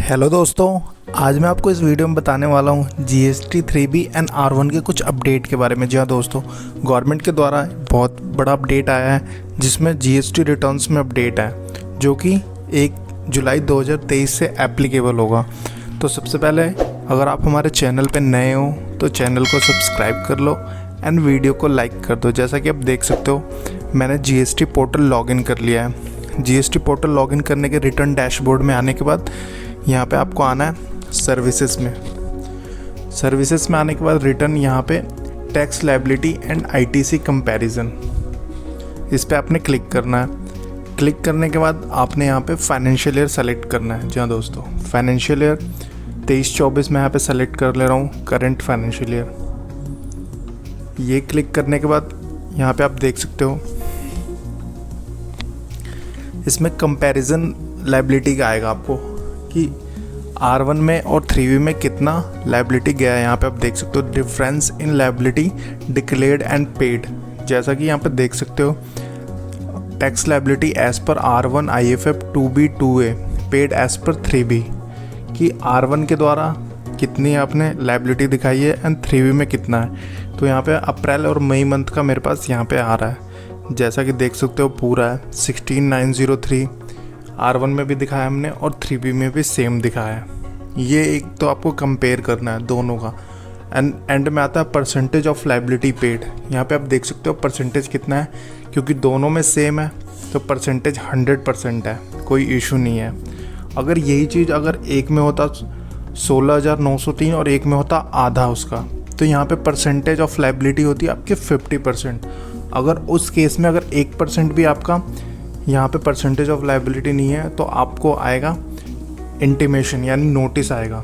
Hello दोस्तों, आज मैं आपको इस वीडियो में बताने वाला हूँ जीएसटी 3B एंड R1 के कुछ अपडेट के बारे में। जी हाँ दोस्तों, गवर्नमेंट के द्वारा बहुत बड़ा अपडेट आया है जिसमें जीएसटी रिटर्न्स में अपडेट है जो कि 1 जुलाई 2023 से एप्लीकेबल होगा। तो सबसे पहले अगर आप हमारे चैनल पर नए हो तो चैनल को सब्सक्राइब कर लो एंड वीडियो को लाइक कर दो। जैसा कि आप देख सकते हो मैंने जीएसटी पोर्टल लॉगिन कर लिया है। जीएसटी पोर्टल लॉगिन करने के रिटर्न डैशबोर्ड में आने के बाद यहाँ पे आपको आना है सर्विसेज में आने के बाद रिटर्न यहाँ पे tax liability and ITC comparison, इस पे आपने क्लिक करना है। क्लिक करने के बाद आपने यहाँ पे फाइनेंशियल ईयर सेलेक्ट करना है। जी हाँ दोस्तों, फाइनेंशियल ईयर 23-24 में यहाँ पे सेलेक्ट कर ले रहा हूँ करंट फाइनेंशियल ईयर। ये क्लिक करने के बाद यहाँ पे आप देख सकते हो इसमें कंपैरिजन लायबिलिटी का आएगा आपको कि R1 में और 3B में कितना लायबिलिटी गया है। यहाँ पे आप देख सकते हो difference in liability declared and paid. जैसा कि यहाँ पे देख सकते हो tax liability as per R1 IFF 2B 2A paid as per 3B कि R1 के द्वारा कितनी आपने लायबिलिटी दिखाई है एंड 3B में कितना है। तो यहाँ पे अप्रैल और मई मंथ का मेरे पास यहाँ पे आ रहा है। जैसा कि देख सकते हो पूरा है 16903 R1 में भी दिखाया हमने और 3B में भी सेम दिखाया है। ये एक तो आपको कंपेयर करना है दोनों का। एंड में आता है परसेंटेज ऑफ लायबिलिटी पेड। यहाँ पे आप देख सकते हो परसेंटेज कितना है, क्योंकि दोनों में सेम है तो परसेंटेज 100% है, कोई इशू नहीं है। अगर यही चीज़ अगर एक में होता 16,903 और एक में होता आधा उसका, तो यहाँ पे परसेंटेज ऑफ लायबिलिटी होती है आपके 50%। अगर उस केस में अगर 1% भी आपका यहाँ पे परसेंटेज ऑफ लायबिलिटी नहीं है तो आपको आएगा इंटीमेशन यानी नोटिस आएगा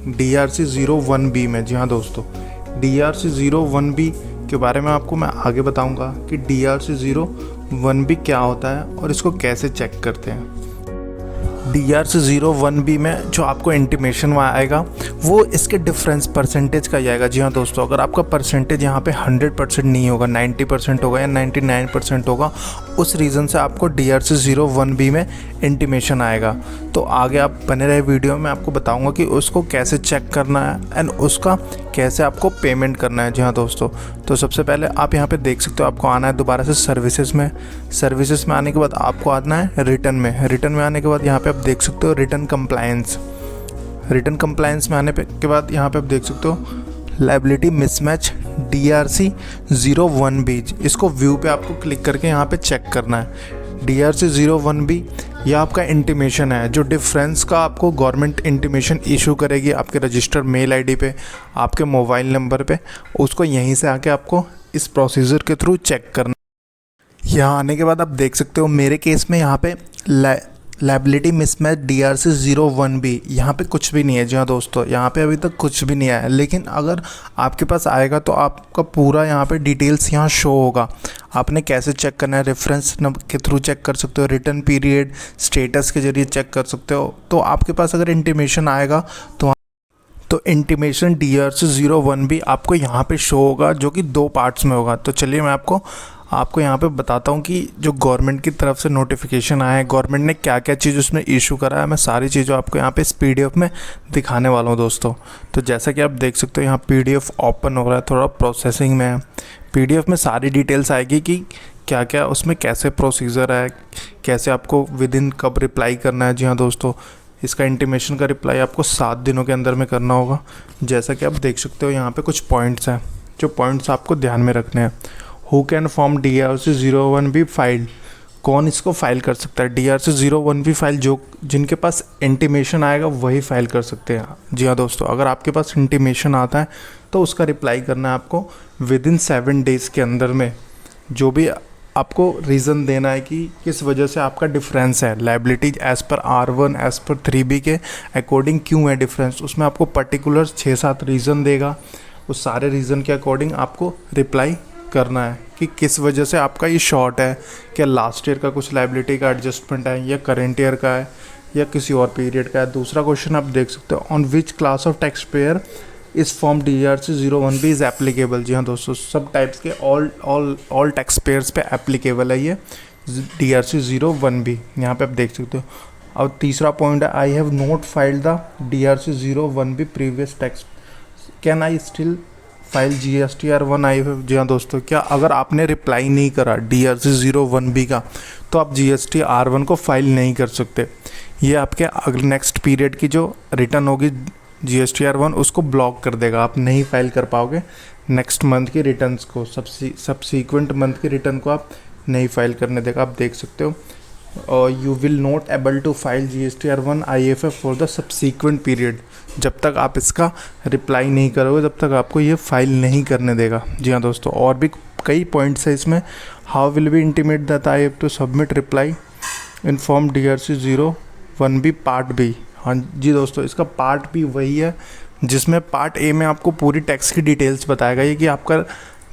DRC 01B में। जी हाँ दोस्तों, DRC 01B के बारे में आपको मैं आगे बताऊंगा कि DRC 01B क्या होता है और इसको कैसे चेक करते हैं। DRC 01B में जो आपको इंटीमेशन आएगा वो इसके डिफरेंस परसेंटेज का ही आएगा। जी हाँ दोस्तों, अगर आपका परसेंटेज यहाँ पे 100% नहीं होगा, 90% होगा या 99% होगा, उस रीज़न से आपको DRC 01B में इंटीमेशन आएगा। तो आगे आप बने रहे वीडियो में आपको बताऊंगा कि उसको कैसे चेक करना है एंड उसका कैसे आपको पेमेंट करना है। जी हाँ दोस्तों, तो सबसे पहले आप यहाँ पे देख सकते हो आपको आना है दोबारा से सर्विसेज में आने के बाद आपको आना है रिटर्न में आने के बाद यहाँ पे आप देख सकते हो रिटर्न कंप्लायंस में आने के बाद यहाँ पे आप देख सकते हो लायबिलिटी मिसमैच DRC 01B। इसको व्यू पे आपको क्लिक करके यहाँ पे चेक करना है। DRC 01B यह आपका इंटीमेशन है, जो डिफरेंस का आपको गवर्नमेंट इंटीमेशन इशू करेगी आपके रजिस्टर्ड मेल आईडी पे, आपके मोबाइल नंबर पे। उसको यहीं से आके आपको इस प्रोसीजर के थ्रू चेक करना। यहाँ आने के बाद आप देख सकते हो मेरे केस में यहाँ पे लायबिलिटी मिसमैच DRC 01B यहाँ पे कुछ भी नहीं है। जी हाँ दोस्तों, यहाँ पे अभी तक कुछ भी नहीं आया, लेकिन अगर आपके पास आएगा तो आपका पूरा यहाँ पे डिटेल्स यहाँ शो होगा। आपने कैसे चेक करना है, रेफरेंस नंबर के थ्रू चेक कर सकते हो, रिटर्न पीरियड स्टेटस के जरिए चेक कर सकते हो। तो आपके पास अगर इंटीमेशन आएगा तो इंटीमेशन DRC 01B आपको यहाँ पे शो होगा, जो कि 2 पार्ट्स में होगा। तो चलिए मैं आपको यहाँ पे बताता हूँ कि जो गवर्नमेंट की तरफ से नोटिफिकेशन आया है, गवर्नमेंट ने क्या क्या चीज़ उसमें इशू करा है, मैं सारी चीज़ें आपको यहाँ पे इस PDF में दिखाने वाला हूँ दोस्तों। तो जैसा कि आप देख सकते हो यहाँ PDF ओपन हो रहा है, थोड़ा प्रोसेसिंग में है। PDF में सारी डिटेल्स आएगी कि क्या क्या उसमें कैसे प्रोसीजर है, कैसे आपको विद इन कब रिप्लाई करना है। जी हाँ दोस्तों, इसका इंटीमेशन का रिप्लाई आपको 7 दिनों के अंदर में करना होगा। जैसा कि आप देख सकते हो यहाँ पे कुछ पॉइंट्स हैं, जो पॉइंट्स आपको ध्यान में रखने हैं। Who can form DRC 01B file, कौन इसको फाइल कर सकता है। DRC 01B फाइल जिनके पास इंटीमेशन आएगा वही फाइल कर सकते हैं। जी हाँ दोस्तों, अगर आपके पास इंटीमेशन आता है तो उसका रिप्लाई करना है आपको विद इन 7 डेज़ के अंदर में। जो भी आपको रीज़न देना है कि किस वजह से आपका डिफरेंस है, liability as per R1 as per 3B के अकॉर्डिंग क्यों है डिफरेंस, उसमें आपको पर्टिकुलर 6-7 रीज़न देगा। उस सारे रीज़न के अकॉर्डिंग आपको रिप्लाई करना है कि किस वजह से आपका ये शॉर्ट है, क्या लास्ट ईयर का कुछ लायबिलिटी का एडजस्टमेंट है या करेंट ईयर का है या किसी और पीरियड का है। दूसरा क्वेश्चन आप देख सकते हो on which class of tax payer इस form DRC 01B is applicable. जी हाँ दोस्तों, सब टाइप्स के ऑल टैक्स पेयर्स पे एप्लीकेबल है ये DRC 01B। यहाँ पे आप देख सकते हो और तीसरा पॉइंट है I have not filed the DRC01B previous tax, can I still file GSTR1 I have. जी हाँ दोस्तों, क्या अगर आपने रिप्लाई नहीं करा DRC01B का तो आप GSTR1 को फाइल नहीं कर सकते। ये आपके अगले नेक्स्ट पीरियड की जो रिटर्न होगी GSTR1 उसको ब्लॉक कर देगा, आप नहीं फाइल कर पाओगे नेक्स्ट मंथ की रिटर्न्स को, सबसीक्वेंट मंथ की रिटर्न को आप नहीं फाइल करने देगा। आप देख सकते हो, और you will not able to file GSTR1 IFF for the subsequent period. जब तक आप इसका रिप्लाई नहीं करोगे तब तक आपको ये फाइल नहीं करने देगा। जी हाँ दोस्तों, और भी कई पॉइंट्स है इसमें। How will be intimate that I have to submit reply in form DRC01B part B. हाँ जी दोस्तों, इसका पार्ट बी वही है जिसमें पार्ट ए में आपको पूरी टैक्स की डिटेल्स बताएगा ये कि आपका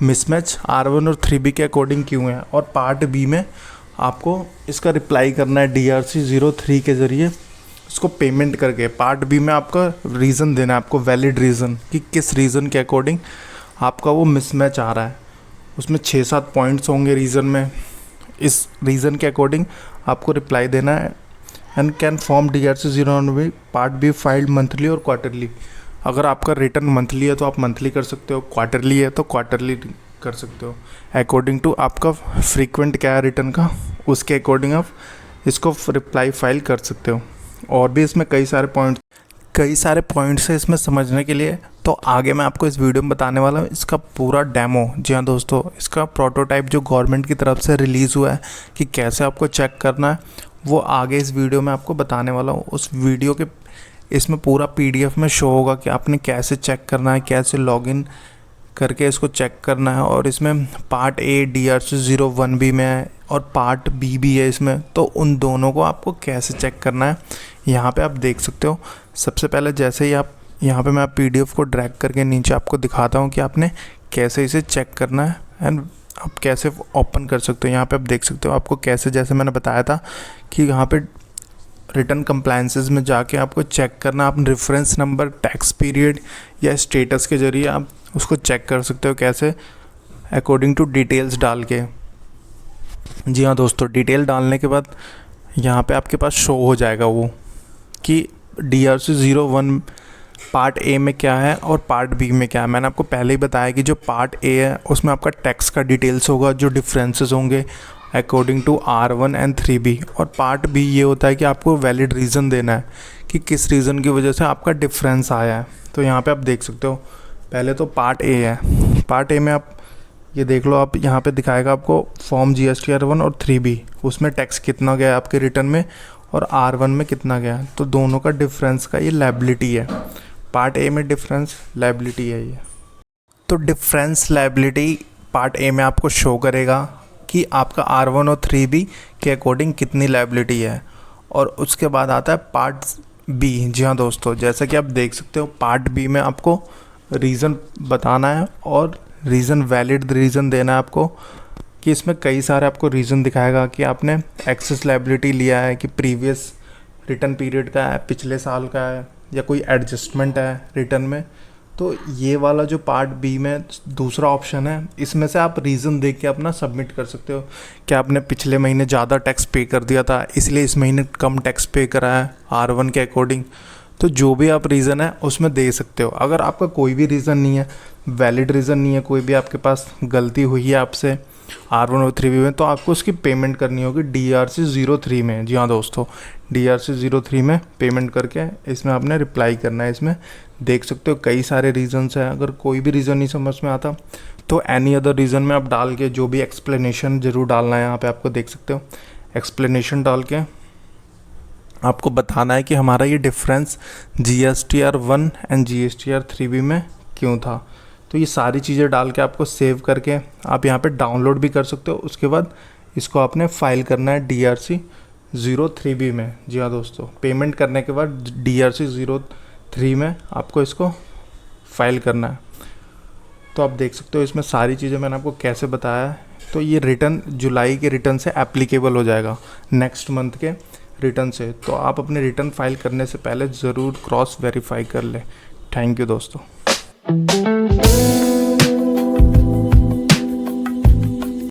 मिसमैच R1 और 3B के अकॉर्डिंग क्यों है, और पार्ट बी में आपको इसका रिप्लाई करना है DRC03 के ज़रिए इसको पेमेंट करके। पार्ट बी में आपका रीज़न देना है, आपको वैलिड रीज़न कि किस रीज़न के अकॉर्डिंग आपका वो मिसमैच आ रहा है। उसमें 6-7 पॉइंट्स होंगे रीज़न में, इस रीज़न के अकॉर्डिंग आपको रिप्लाई देना है। And can form DRC01B part be filed monthly और क्वार्टरली। अगर आपका रिटर्न मंथली है तो आप मंथली कर सकते हो, क्वार्टरली है तो क्वार्टरली कर सकते हो। अकॉर्डिंग टू आपका फ्रीक्वेंट क्या है रिटर्न का, उसके अकॉर्डिंग आप इसको रिप्लाई फाइल कर सकते हो। और भी इसमें कई सारे पॉइंट्स हैं इसमें समझने के लिए, तो आगे मैं आपको इस वीडियो में बताने वाला हूँ इसका पूरा डेमो। जी हाँ दोस्तों, इसका प्रोटोटाइप जो गवर्नमेंट की तरफ से रिलीज़ हुआ है कि कैसे आपको चेक करना है, वो आगे इस वीडियो में आपको बताने वाला हूँ। उस वीडियो के इसमें पूरा PDF में शो होगा कि आपने कैसे चेक करना है, कैसे लॉगिन करके इसको चेक करना है। और इसमें पार्ट ए DRC01B में है और पार्ट बी भी है इसमें, तो उन दोनों को आपको कैसे चेक करना है यहाँ पे आप देख सकते हो। सबसे पहले जैसे ही आप यहाँ पे मैं PDF को ड्रैग करके नीचे आपको दिखाता हूँ कि आपने कैसे इसे चेक करना है एंड आप कैसे ओपन कर सकते हो। यहाँ पे आप देख सकते हो आपको कैसे, जैसे मैंने बताया था कि यहाँ पे रिटर्न कंप्लायंसेस में जाके आपको चेक करना, आप रेफरेंस नंबर, टैक्स पीरियड या स्टेटस के ज़रिए आप उसको चेक कर सकते हो कैसे, अकॉर्डिंग टू डिटेल्स डाल के। जी हाँ दोस्तों, डिटेल डालने के बाद यहाँ पे आपके पास शो हो जाएगा वो कि DRC01 पार्ट ए में क्या है और पार्ट बी में क्या है। मैंने आपको पहले ही बताया कि जो पार्ट ए है उसमें आपका टैक्स का डिटेल्स होगा, जो डिफरेंसेस होंगे according to R1 and 3B। और पार्ट बी ये होता है कि आपको वैलिड रीज़न देना है कि किस रीज़न की वजह से आपका डिफरेंस आया है। तो यहाँ पे आप देख सकते हो, पहले तो पार्ट ए है। पार्ट ए में आप ये देख लो, आप यहाँ पे दिखाएगा आपको फॉर्म GSTR1 और 3B, उसमें टैक्स कितना गया है आपके रिटर्न में और R1 में कितना गया है, तो दोनों का डिफरेंस का ये लायबिलिटी है। पार्ट ए में डिफरेंस लायबिलिटी है ये। तो डिफरेंस लायबिलिटी पार्ट ए में आपको शो करेगा कि आपका R1 और 3B के अकॉर्डिंग कितनी लायबिलिटी है। और उसके बाद आता है पार्ट बी। जी हाँ दोस्तों, जैसा कि आप देख सकते हो पार्ट बी में आपको रीज़न बताना है और रीज़न वैलिड रीज़न देना है आपको, कि इसमें कई सारे आपको रीज़न दिखाएगा कि आपने एक्सेस लायबिलिटी लिया है कि प्रीवियस रिटर्न पीरियड का है, पिछले साल का है, या कोई एडजस्टमेंट है रिटर्न में। तो ये वाला जो पार्ट बी में दूसरा ऑप्शन है, इसमें से आप रीज़न देख के अपना सबमिट कर सकते हो कि आपने पिछले महीने ज़्यादा टैक्स पे कर दिया था इसलिए इस महीने कम टैक्स पे करा है R1 के अकॉर्डिंग। तो जो भी आप रीज़न है उसमें दे सकते हो। अगर आपका कोई भी रीज़न नहीं है, वैलिड रीज़न नहीं है, कोई भी आपके पास गलती हुई है आपसे R1 और 3B में, तो आपको उसकी पेमेंट करनी होगी DRC03 में। जी हाँ दोस्तों, DRC03 में पेमेंट करके इसमें आपने रिप्लाई करना है। इसमें देख सकते हो कई सारे रीज़न्स हैं। अगर कोई भी रीज़न नहीं समझ में आता तो एनी अदर रीज़न में आप डाल के, जो भी एक्सप्लेनेशन ज़रूर डालना है यहाँ पे आपको देख सकते हो, एक्सप्लेनेशन डाल के आपको बताना है कि हमारा ये डिफरेंस GSTR1 एंड GSTR3B में क्यों था। तो ये सारी चीज़ें डाल के आपको सेव करके आप यहाँ पे डाउनलोड भी कर सकते हो। उसके बाद इसको आपने फाइल करना है DRC03B में। जी हाँ दोस्तों, पेमेंट करने के बाद DRC03 में आपको इसको फाइल करना है। तो आप देख सकते हो इसमें सारी चीज़ें मैंने आपको कैसे बताया है। तो ये रिटर्न जुलाई के रिटर्न से एप्लीकेबल हो जाएगा नेक्स्ट मंथ के रिटर्न से। तो आप अपने रिटर्न फाइल करने से पहले ज़रूर क्रॉस वेरीफाई कर लें। थैंक यू दोस्तों।